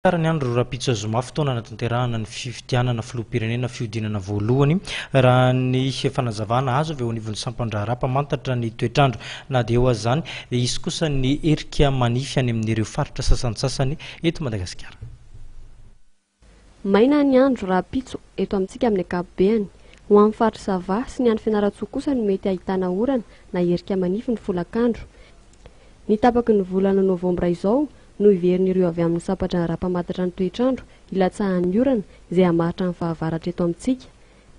Tsara ny andro rapitsa zoma fotoana natanterahana ny fifidianana filoham-pirenena fiodinana voalohany raha ny fanazavana azo avy eo anivon'ny sampandraharapa mantatra ny toetrandro na dia eo azany isy kosa ny erika manify any amin'ireo faritra sasantsasany eto Madagasikara. Maina ny andro rapitso eto amintsika amin'ny ankapobeny ho amin'ny faritra Sava sy ny any Fianarantsoa kosa no mety ahitana orana na erika manify ny folakandro. Ny tapaky ny volana Novambra izao no iverin'ireo avy amin'ny sampandraharapa mantatra ny toetrandro ilatsahan'ny orana izay hamaritra ny fahavaratra eto amintsika.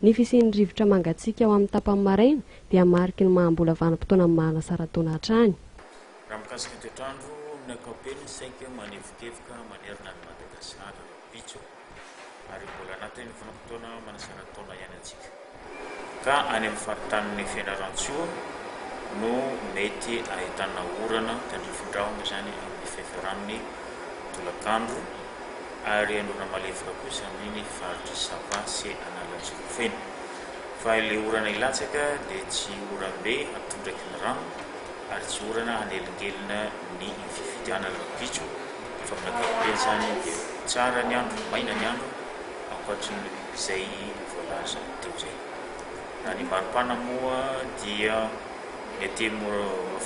Ny fisian'ny rivotra mangatsiaka ao amin'ny tapany maraina dia mariky ny mahambola vanim-potoana amin'ny mahanasara taona hatrany. Raha mikasika ny toetrandro amin'ny ankapobeny saika manevokevoka manerana ny Madagasikara rapitso ary mbola anatin'ny vanim-potoana manasara taona ihany antsika. Ka any amin'ny faritany Fianarantsoa no mety ahitana orana tandrifon-drahona zany amin'ny fiafarany tolakandro ary androna malefaka kosa amin'ny faritra Sava sy Analakely. Fa ilay orana ilatsaka dia tsy oram-be hatondraky ny rano ary tsy orana hanelingelina ny fifidianana rapitso fa amin'ny ankapobeny zany dia tsara ny andro, maina ny andro ankoatran'ny izay voalaza teo zay. Na ny maripana moa dia mety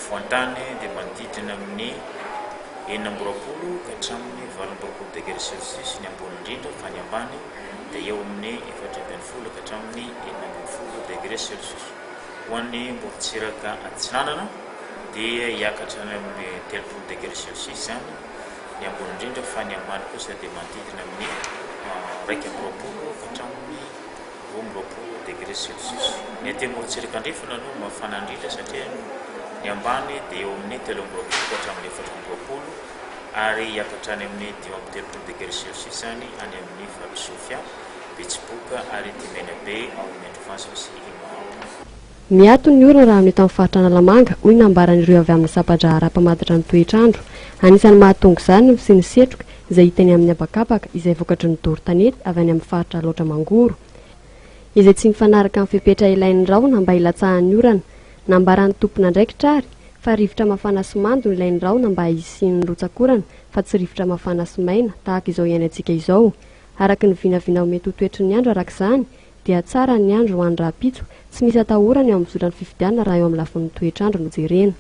foantany dia manodidina amin'ny 20 ka hatramin'ny 20 degré Celsius ny ambony indrindra fa ny ambany dia eo amin'ny 40 ka hatramin'ny 20 degré Celsius. Ho an'ny morontsiraka atsinanana dia hiakatra amin'ny 30 degré Celsius zany ny ambony indrindra fa ny ambany kosa dia manodidina amin'ny 1 ka hatramin'ny 20 degré Celsius. Ny aty morontsiraka andrefana no mafana indrindra satria ny ambany dia eo amin'ny 13 ka hatramin'ny 14 ary hiakatra any amin'ny 13 degré Celsius zany any amin'ny Valo Sofia, Betsiboka ary Timenabe ao amin'ny Androvasina sy Imahapo. Miato ny orana raha amin'eto amin'ny faritra Analamanga hoy nambaran'ireo avy amin'ny sampandraharapa mantatra ny toetrandro. Anisan'ny mahatonga izany ny fisian'ny setroka izay hita eny amin'ny habakabaka izay vokatry ny doro-tanety avy any amin'ny faritra Loatra Mangoro. Izay tsy mifanaraka amin'ny fepetra ilain'ny rahona mba hilatsahan'ny orana. Nambaran'ny tompona ndraikitra ary fa rivotra mafana sy mando no ilain'ny rahona mba hisian'ny rotsakorana fa tsy rivotra mafana sy maina tahaka izao iainantsika izao. Araka ny vinavina mety ho toetry ny andro arak'izany dia tsara ny andro ho an'ny rapitso, tsy misy atahorana eo amin'ny zoran'ny fifidianana raha eo amin'ny lafin'ny toetrandro no jerena.